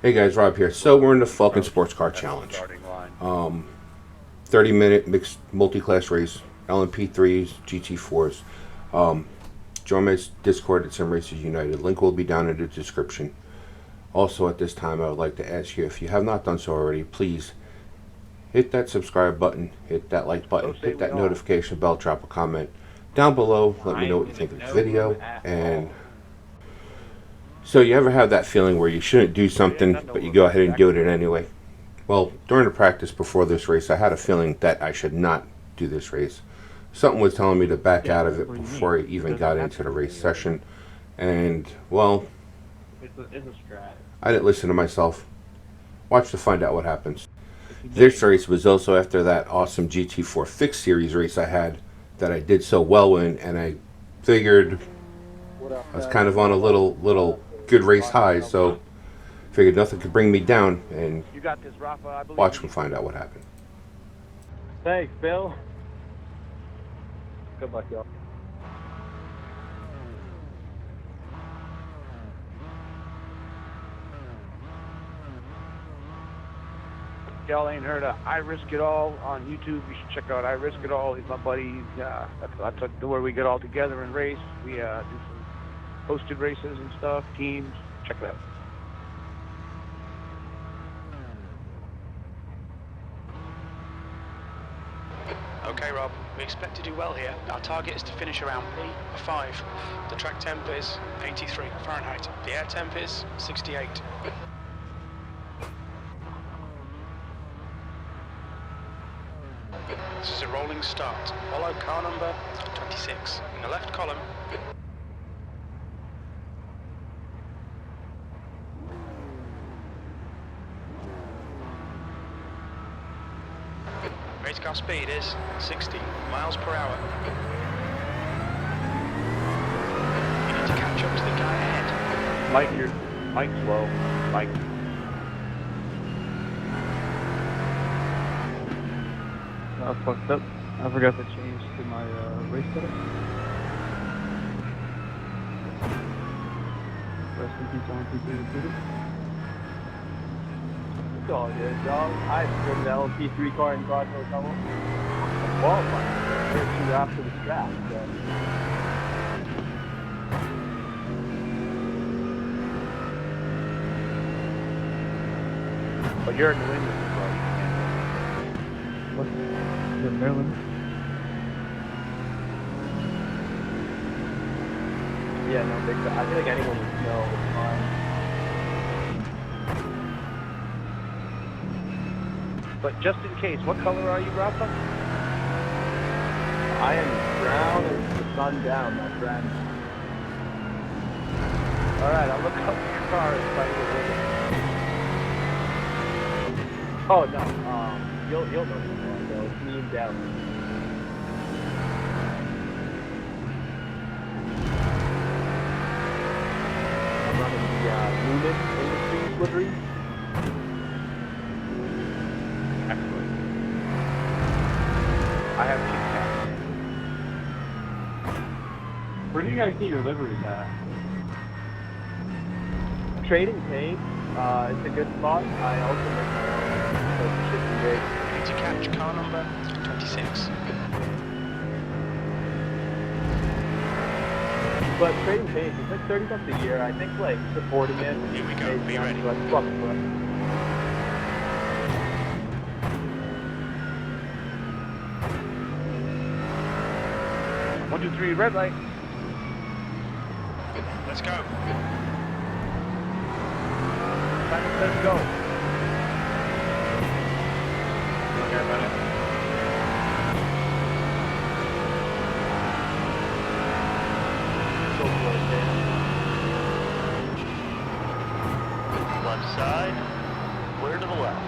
Hey guys, Rob here. So we're in the Falken Sportscar Challenge. 30-minute mixed multi-class race, LMP3s, GT4s. Join my Discord at Sim Races United. Link will be down in the description. Also at this time, I would like to ask you, if you have not done so already, please hit that subscribe button, hit that like button, hit that notification bell, drop a comment down below. Let me know what you think of the video. And so you ever have that feeling where you shouldn't do something, but you go ahead and do it anyway? Well, during the practice before this race, I had a feeling that I should not do this race. Something was telling me to back out of it before I even got into the race session. And, well, I didn't listen to myself. Watch to find out what happens. This race was also after that awesome GT4 Fixed Series race I had that I did so well in, and I figured I was kind of on a little good race high, so figured nothing could bring me down, and watch and find out what happened. Thanks, Bill. Good luck, y'all. Y'all ain't heard of IRacing on YouTube? You should check out IRacing. He's my buddy. That's where we get all together and race. We do some hosted races and stuff, teams. Check it out. Okay, Rob, we expect to do well here. Our target is to finish around P5. The track temp is 83 Fahrenheit. The air temp is 68. This is a rolling start. Follow car number 26 in the left column. Race car speed is 60 miles per hour. You need to catch up to the guy ahead. Mike slow. Mike. I fucked up. I forgot to change to my race setup. Rest in peace on P3. It's all good, dog. I driven the LMP3 car in God knows how long. I'm qualified. First two after the strap. But you're in the wind, bro. What? Is it Maryland? Yeah, no, big. I feel like anyone would know it's fine. But just in case, what color are you, Rafa? I am brown and the sun down, my friend. Alright, I'll look up your car and find it. Oh no, you'll know this one though. It's me and down. I'm running the Lumen Industries livery. Excellent. I have Kit Kat. Where do you guys get your liveries at? Trading Paint. It's a good spot. I also make my own, so it should be great. You need to catch car number 26. But Trading Paint, it's like $30 a year. I think like supporting it. Here we go. Be ready. Like, fuck it. 1, 2, 3, red light. Let's go. Time says go. Don't care about it. So close, man. Left side, clear to the left.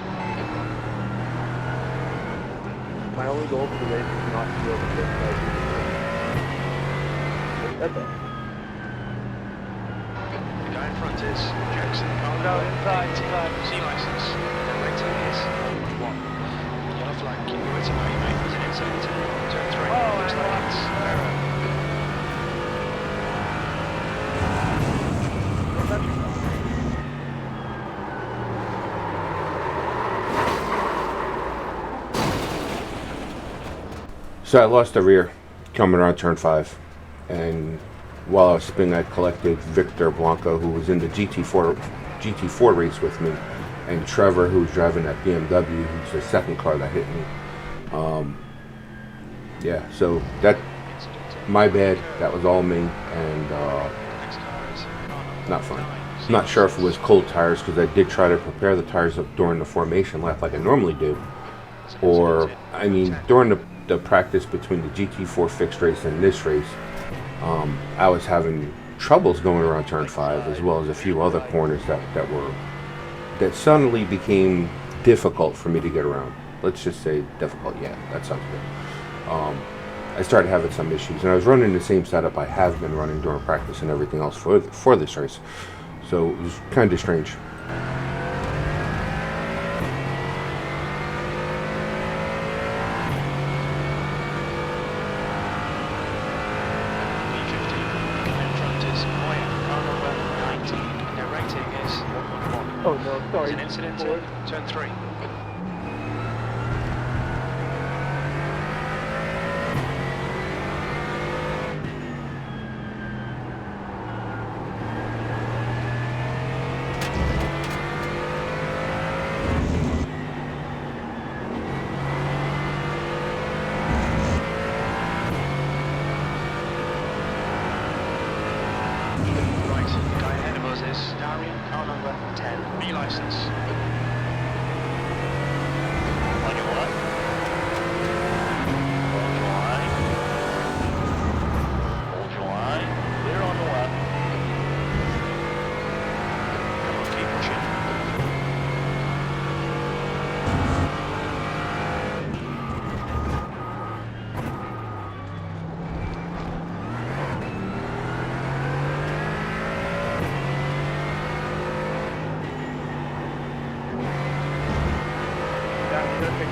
My only goal for the race is not to be able to get like. That's it. The guy in front is Jackson. No, inside. C license. The rating is 1. Yellow flag. Keep your waiting out, mate. There's an incident. Turn 3. Looks like it's error. So I lost the rear coming around turn 5, and while I was spinning, I collected Victor Blanco, who was in the GT4 race with me, and Trevor, who was driving that BMW, who's the second car that hit me. Yeah, so that, my bad, that was all me, and not fun. Not sure if it was cold tires, because I did try to prepare the tires up during the formation lap like I normally do, or, I mean, during the practice between the GT4 fixed race and this race, I was having troubles going around turn 5, as well as a few other corners that suddenly became difficult for me to get around. Let's just say difficult. Yeah, that sounds good. I started having some issues, and I was running the same setup I have been running during practice and everything else for this race. So it was kind of strange. Oh no, sorry. There's an incident in turn 3.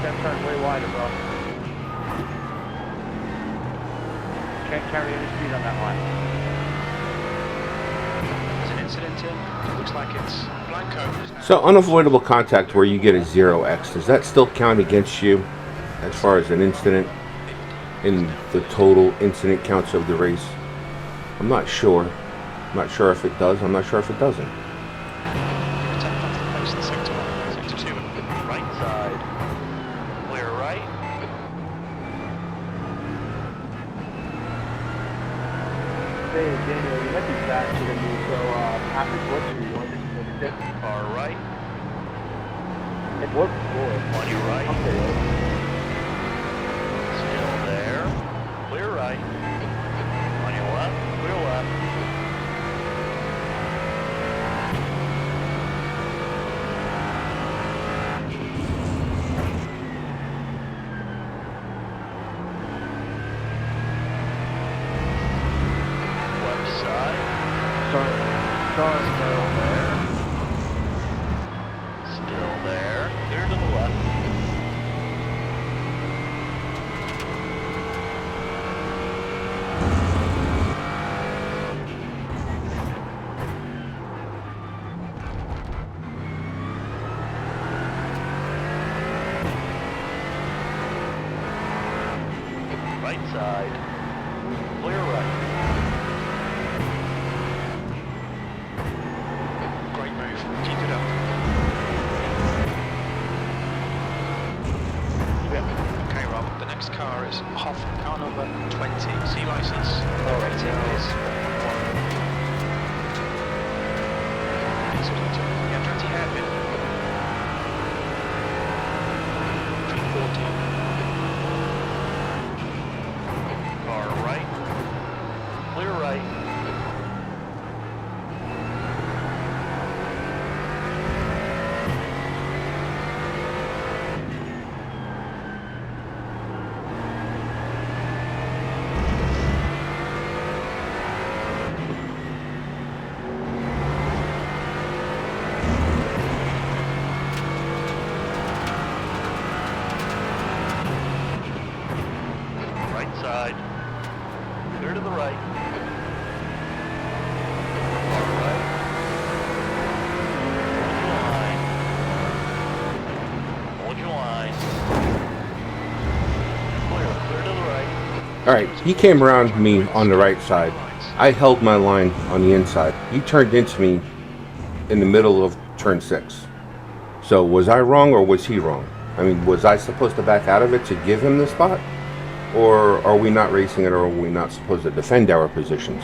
That turn way wider, bro. Can't carry any speed on that line. There's an incident in. It looks like it's Blanco. So unavoidable contact where you get a 0x, does that still count against you as far as an incident in the total incident counts of the race? I'm not sure. I'm not sure if it does. I'm not sure if it doesn't. Sector 2, right side. Clear right. Hey, Daniel, you might be faster than me, so Patrick, what do you want? Far right. It worked before. On your right. Okay. Still there. Clear right. On your left. Clear left. Left side. Sorry, Still there. Still there. Clear to the left. Right side. Clear right. Great move. Keep it up. Okay, Rob. The next car is Hoff, car number 20. C license. Rating is 1. Incident. Get 20 hairpin. 14. Car right. Clear right. Right side. Clear to the right. Far right. Hold your line. Hold your line. Clear to the right. Alright, he came around me on the right side. I held my line on the inside. He turned into me in the middle of turn 6. So was I wrong or was he wrong? I mean, was I supposed to back out of it to give him the spot? Or are we not racing it, or are we not supposed to defend our positions?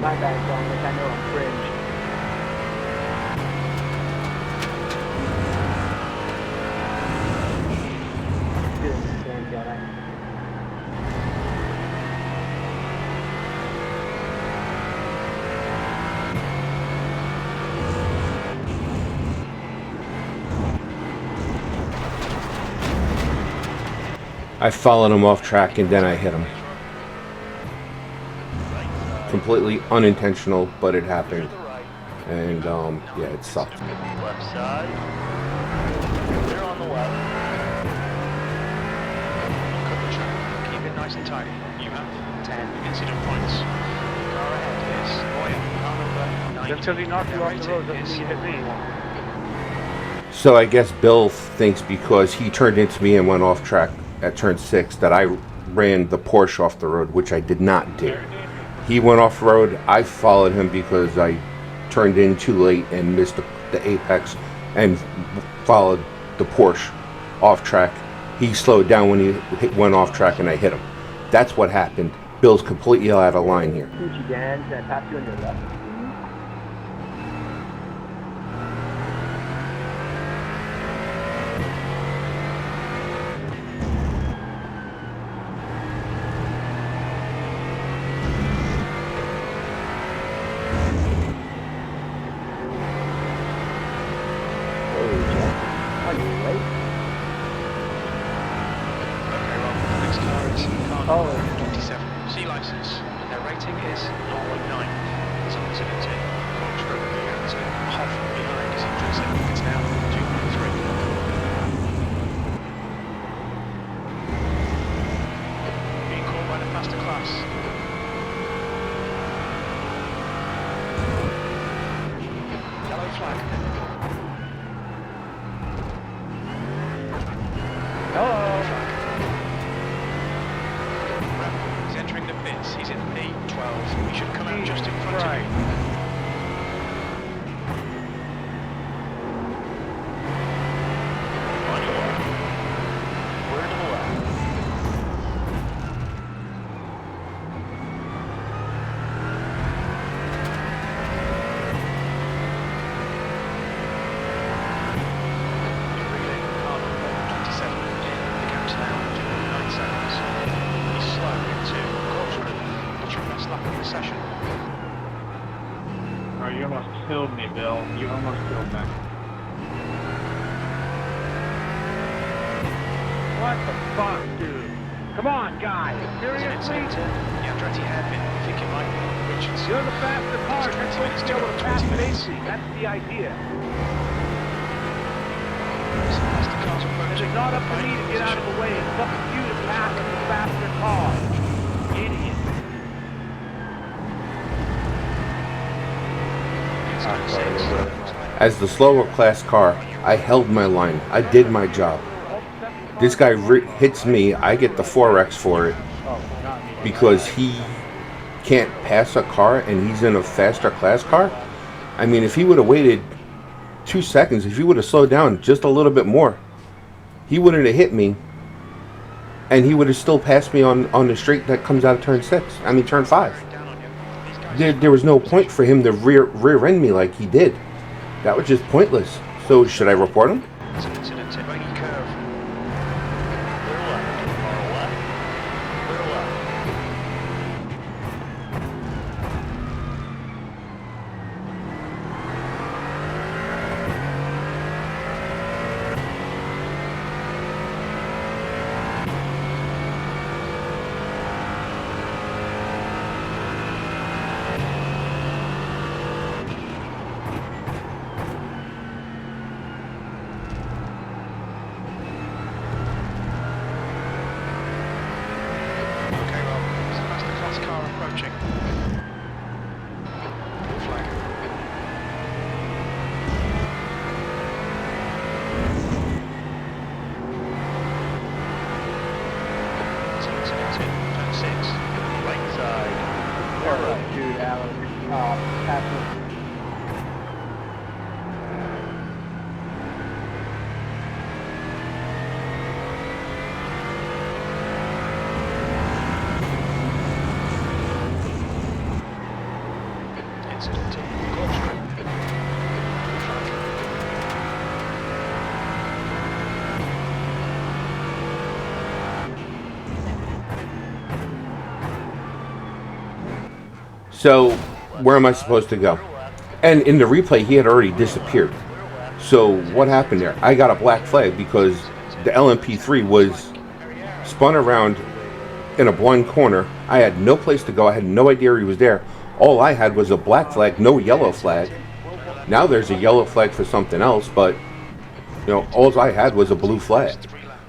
My bad, Dominic. I know I'm cringe. Good, damn guy. I followed him off track and then I hit him. Completely unintentional, but it happened. And yeah, it sucked. Left side. Clear on the left. Cut the track. Keep it nice and tight. You have 10 incident points. Car ahead is Boyer. Car number 9. Just because he knocked you off the road doesn't mean you hit me. So I guess Bill thinks because he turned into me and went off track at turn 6 that I ran the Porsche off the road, which I did not do. He went off road, I followed him because I turned in too late and missed the apex and followed the Porsche off track. He slowed down when he went off track and I hit him. That's what happened. Bill's completely out of line here. Gucci Dan, can I pass you on your left? Car 27, C license, and their rating is 0.9. It's an incident in Corsair, it's half behind his intrinsic. It's now 2.3. Being caught by the faster class. Yellow flag. Hello. He's entering the pits. He's in P12. He should come out just in front of you. On your left. Clear to the left. Car number 27 in the gap's now 2.9 seconds. He's slow into Corsair, but your best lap of the session. Oh, you almost killed me, Bill. You almost killed me. What the fuck, dude? Come on, guys. Seriously? The Andretti hairpin, you think it might be Richardson. You're the faster car. You're supposed to be able to pass it AC. That's the idea. As the car's approaching, It's not up to me to get out of the way. It's up to you to pass the faster car. Idiot. As the slower class car, I held my line. I did my job. This guy hits me, I get the 4X for it because he can't pass a car and he's in a faster class car. I mean, if he would have waited 2 seconds, if he would have slowed down just a little bit more, he wouldn't have hit me and he would have still passed me on the straight that comes out of turn 5. There was no point for him to rear end me like he did. That was just pointless. So should I report him? It's an incident in rainy curve. pass you. Incident in corkscrew. So, where am I supposed to go? And in the replay, he had already disappeared. So, what happened there? I got a black flag because the LMP3 was spun around in a blind corner. I had no place to go. I had no idea he was there. All I had was a black flag, no yellow flag. Now there's a yellow flag for something else, but, you know, all I had was a blue flag.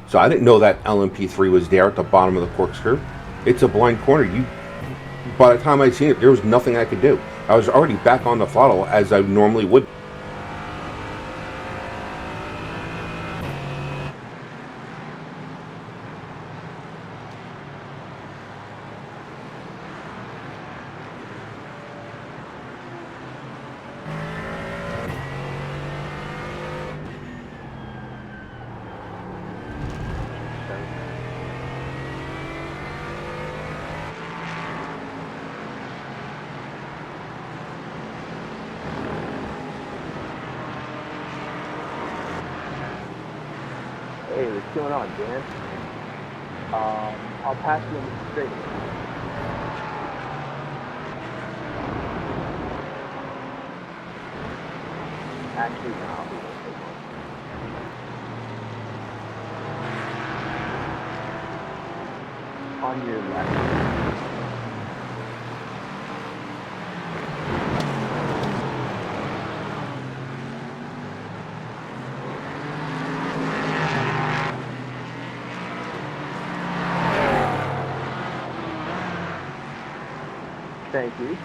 So I didn't know that LMP3 was there at the bottom of the corkscrew. It's a blind corner. By the time I seen it, there was nothing I could do. I was already back on the throttle as I normally would. Hey, what's going on, Dan? I'll pass you in the straight. Actually, no, I'll be able to take one. On your left. Thank you.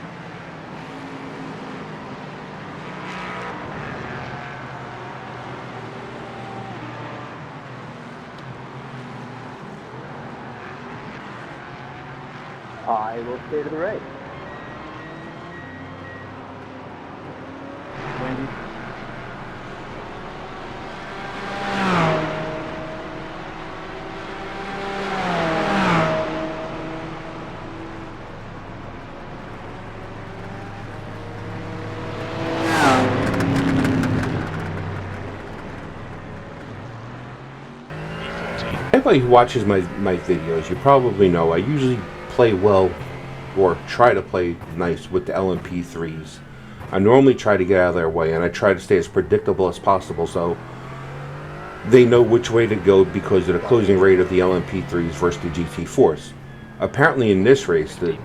I will stay to the right. Wendy. Anybody who watches my videos, you probably know I usually play well, or try to play nice with the LMP3s. I normally try to get out of their way, and I try to stay as predictable as possible so they know which way to go because of the closing rate of the LMP3s versus the GT4s. Apparently in this race, many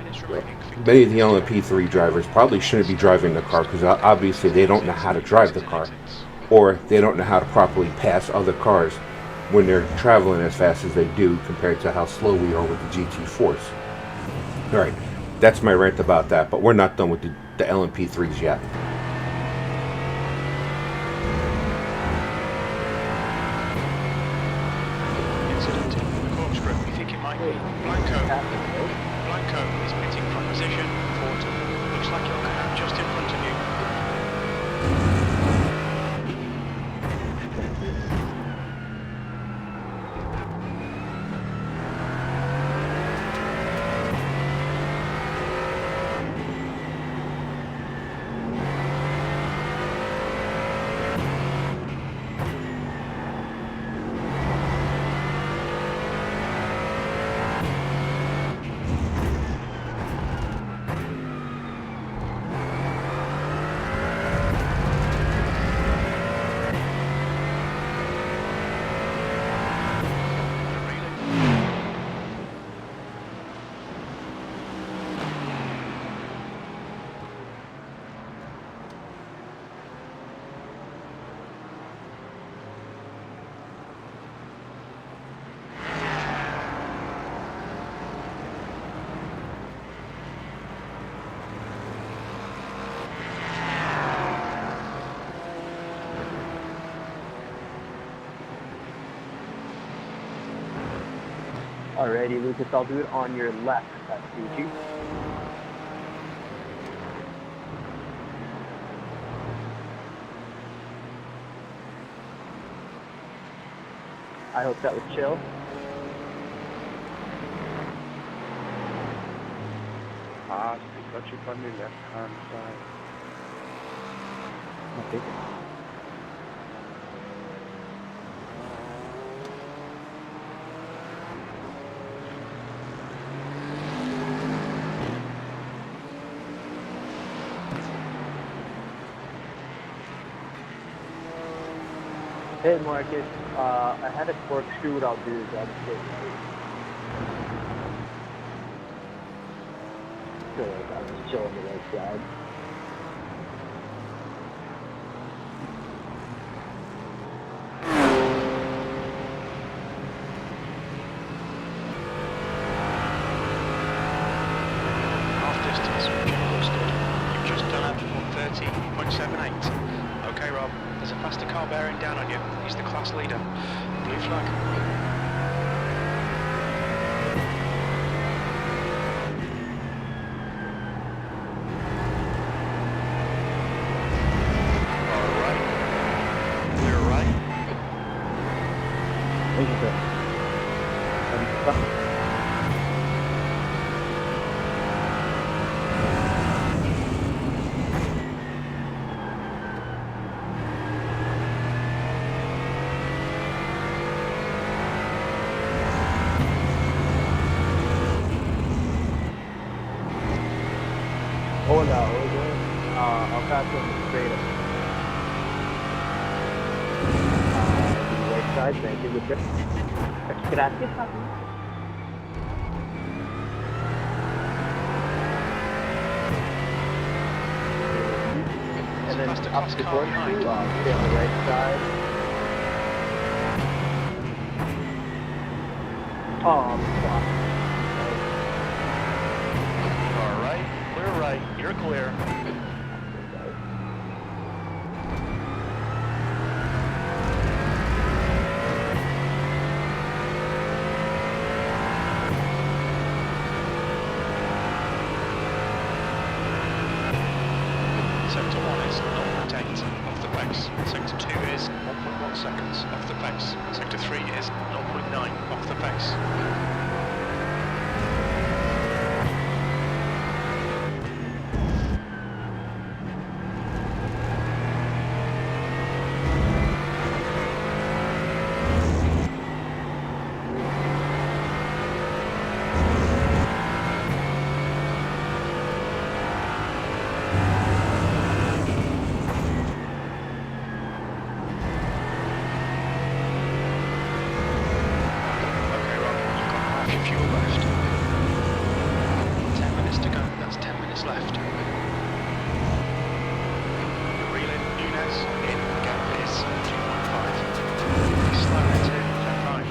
of the LMP3 drivers probably shouldn't be driving the car because obviously they don't know how to drive the car, or they don't know how to properly pass other cars when they're traveling as fast as they do compared to how slow we are with the GT4s. Alright, that's my rant about that, but we're not done with the LMP3s yet. Incident in the corkscrew. We think it might be Blanco. Blanco is pitting from position. Ford looks like he'll come out just in front of you. Alrighty, Lucas, I'll do it on your left. That's Fuji. I hope that was chill. Stick touch on the left hand side. Okay. Hey Marcus, I had a corkscrew. What I'll do is I'll just get feel like I'll just chill on the right side. Half distance, looks good. You've just done at 130.78. Okay, Rob, there's a faster car bearing down on you. He's the class leader. Blue flag. Thank you, sir. Hola, oye. I'll pass on the straight up. The right side, thank you. Gracias, papi. And then Faster up class the car corkscrew, behind. stay on the right side. Oh, fuck. All right, clear right. You're clear. Sector 1 is 0.8 off the pace. Sector 2 is 1.1 seconds off the pace. Sector 3 is 0.9 off the pace. Okay, Rob, you've got half your fuel left. 10 minutes to go. That's 10 minutes left. The relay Nunes in gap is 2.5. Slow into turn 5.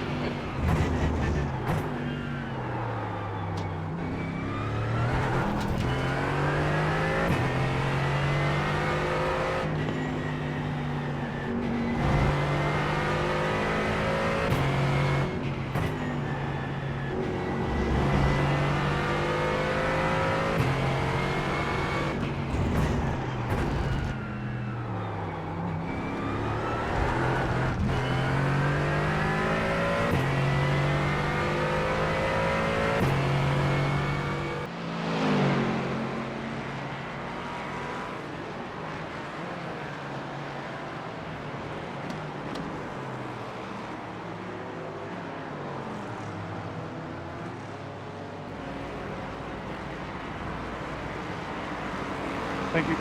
Thank you.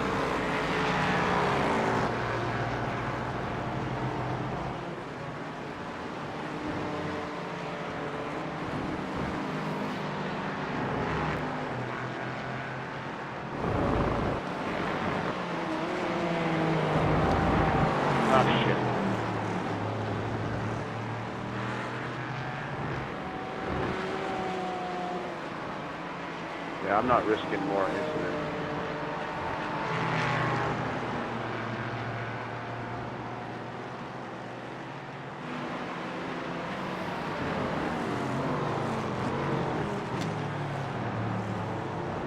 Oh, shit. Yeah, I'm not risking more incidents.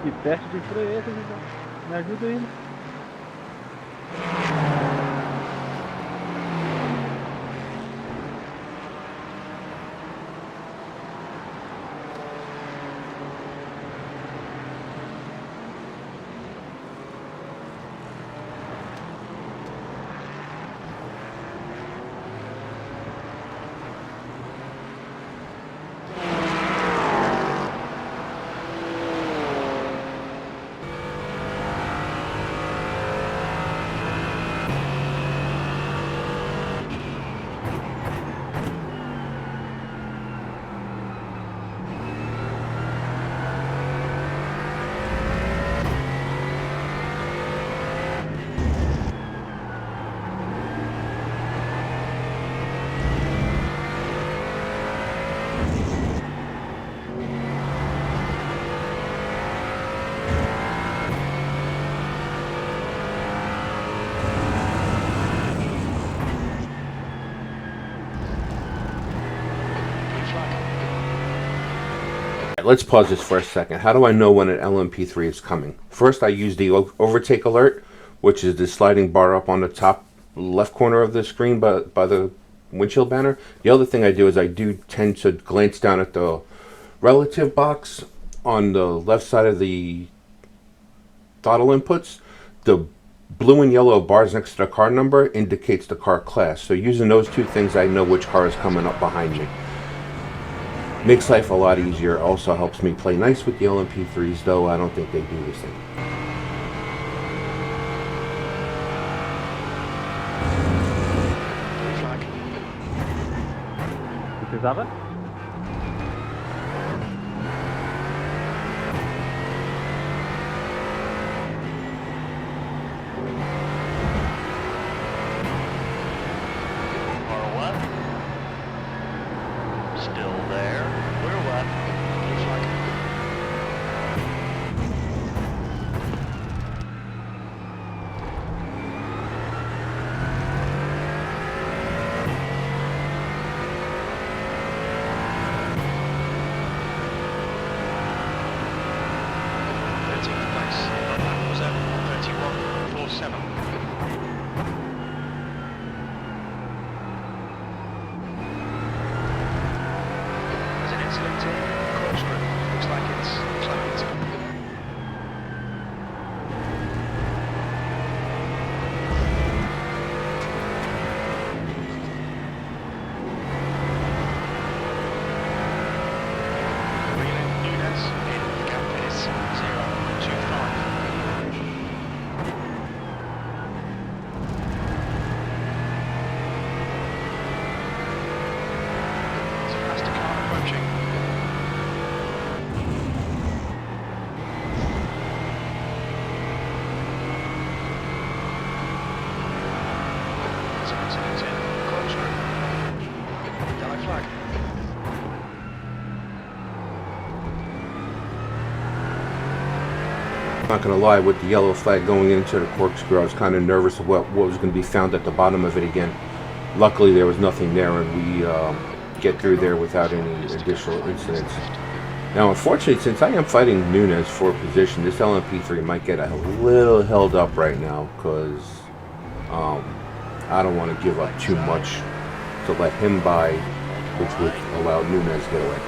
Que teste de freio é esse, então? Me ajuda aí. let's pause this for a second. How do I know when an LMP3 is coming? First, I use the overtake alert, which is the sliding bar up on the top left corner of the screen by the windshield banner. The other thing I do is I do tend to glance down at the relative box on the left side of the throttle inputs. The blue and yellow bars next to the car number indicates the car class. So using those two things, I know which car is coming up behind me. Makes life a lot easier. Also helps me play nice with the LMP3s, though I don't think they do the same. Because of it? Are what? Still there. We're what? Blue flag. I'm not going to lie, with the yellow flag going into the corkscrew, I was kind of nervous of what was going to be found at the bottom of it again. Luckily, there was nothing there, and we get through there without any additional incidents. Now, unfortunately, since I am fighting Nunes for position, this LMP3 might get a little held up right now, because I don't want to give up too much to let him by, which would allow Nunes to get away.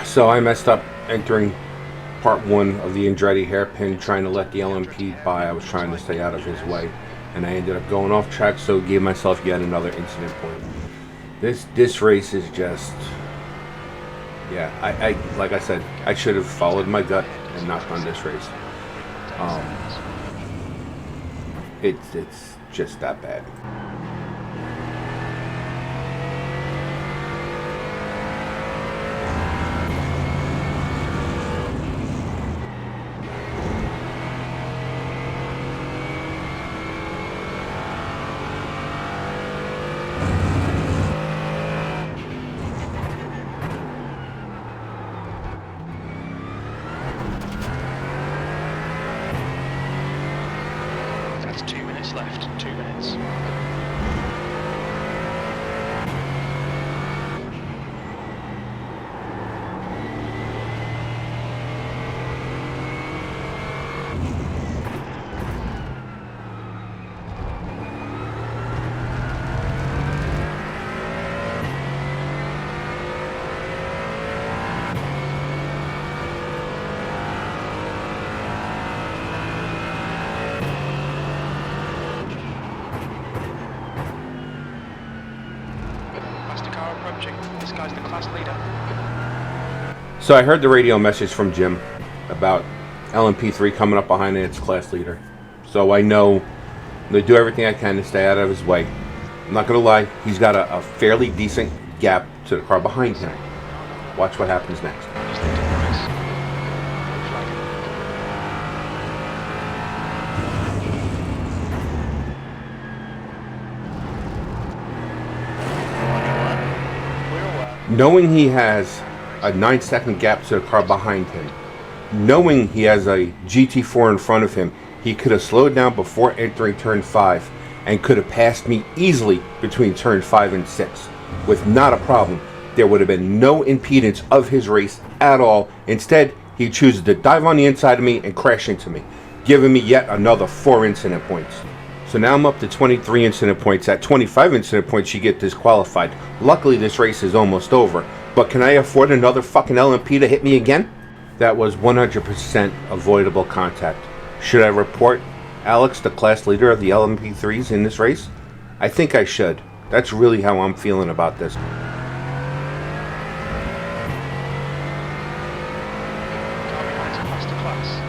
So I messed up entering part 1 of the Andretti hairpin, trying to let the LMP by. I was trying to stay out of his way, and I ended up going off track, so gave myself yet another incident point. This race is just, yeah, I like I said, I should have followed my gut and not done this race. It's just that bad. left, 2 minutes. This guy's the class leader. So I heard the radio message from Jim about LMP3 coming up behind its class leader. So I know to do everything I can to stay out of his way. I'm not going to lie, he's got a fairly decent gap to the car behind him. Watch what happens next. Just lead the race. Flag. Knowing he has a 9-second gap to the car behind him, knowing he has a GT4 in front of him, he could have slowed down before entering turn 5 and could have passed me easily between turn 5 and 6 with not a problem. There would have been no impedance of his race at all. Instead, he chooses to dive on the inside of me and crash into me, giving me yet another 4 incident points. So now I'm up to 23 incident points. At 25 incident points, you get disqualified. Luckily, this race is almost over. But can I afford another fucking LMP to hit me again? That was 100% avoidable contact. Should I report Alex, the class leader of the LMP3s in this race? I think I should. That's really how I'm feeling about this. Car behind's passed the class.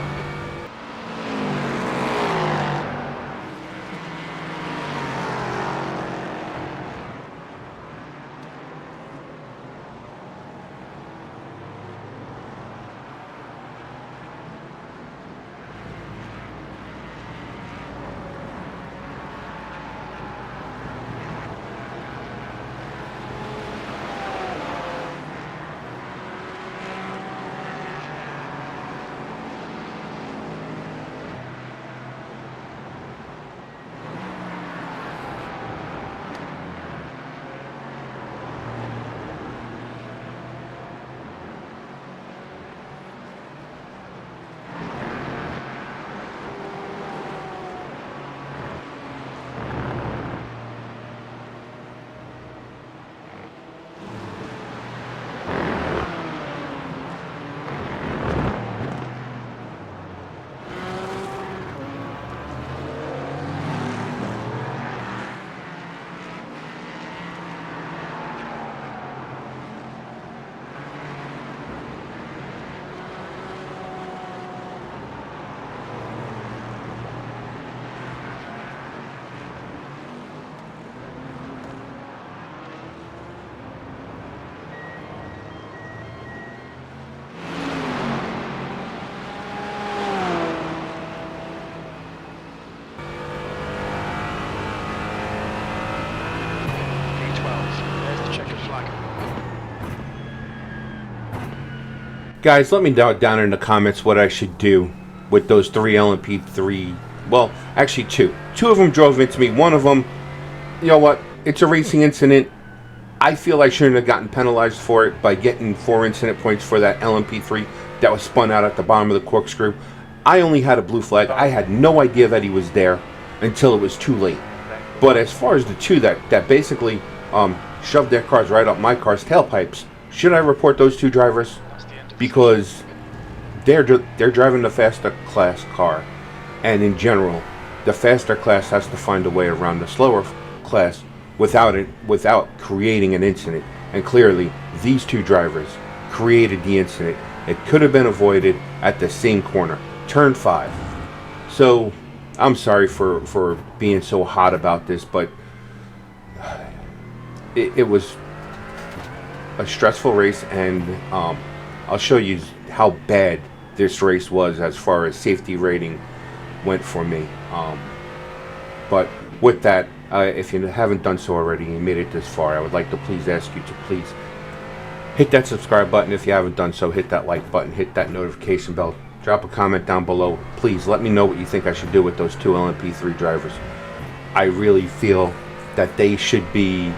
Guys, let me know down in the comments what I should do with those 3 LMP3. Well, actually 2. 2 of them drove into me. One of them, you know what? It's a racing incident. I feel I shouldn't have gotten penalized for it by getting 4 incident points for that LMP3 that was spun out at the bottom of the corkscrew. I only had a blue flag. I had no idea that he was there until it was too late. But as far as the 2 that basically shoved their cars right up my car's tailpipes, should I report those 2 drivers? Because they're driving the faster class car, and in general, the faster class has to find a way around the slower class without creating an incident. And clearly, these 2 drivers created the incident. It could have been avoided at the same corner, turn 5. So I'm sorry for being so hot about this, but it was a stressful race, and I'll show you how bad this race was as far as safety rating went for me. But with that, if you haven't done so already and you made it this far, I would like to please ask you to please hit that subscribe button. If you haven't done so, hit that like button, hit that notification bell, drop a comment down below. Please let me know what you think I should do with those 2 LMP3 drivers. I really feel that they should be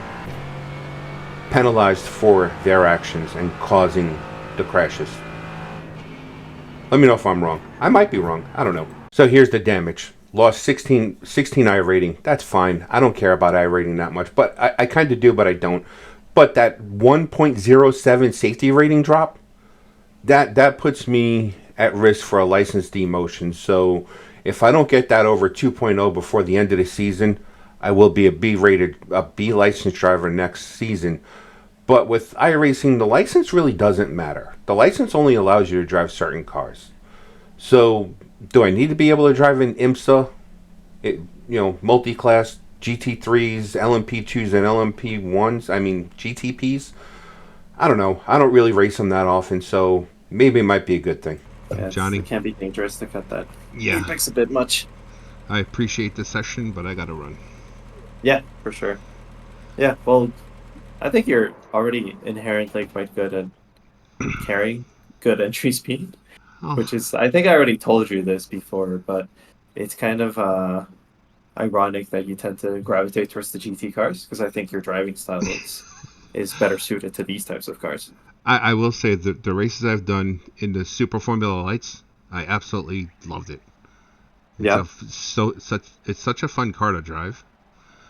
penalized for their actions and causing the crashes. Let me know if I'm wrong. I might be wrong. I don't know. So here's the damage. Lost 16 I rating. That's fine. I don't care about I rating that much, but I kind of do, but I don't. But that 1.07 safety rating drop, that puts me at risk for a license demotion. So if I don't get that over 2.0 before the end of the season, I will be a B licensed driver next season. But with iRacing, the license really doesn't matter. The license only allows you to drive certain cars. So do I need to be able to drive an IMSA, multi-class GT3s, LMP2s, and LMP1s? I mean, GTPs? I don't know. I don't really race them that often, so maybe it might be a good thing. Yeah, Johnny? It can be dangerous to cut that Yeah. apex a bit much. I appreciate the session, but I gotta run. Yeah, for sure. Yeah, well, I think you're already inherently quite good at carrying good entry speed, which is, I think I already told you this before, but it's kind of ironic that you tend to gravitate towards the GT cars, because I think your driving style is better suited to these types of cars. I will say that the races I've done in the Super Formula Lights, I absolutely loved it. It's such a fun car to drive.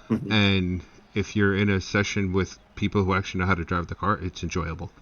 Mhm. And if you're in a session with people who actually know how to drive the car, it's enjoyable.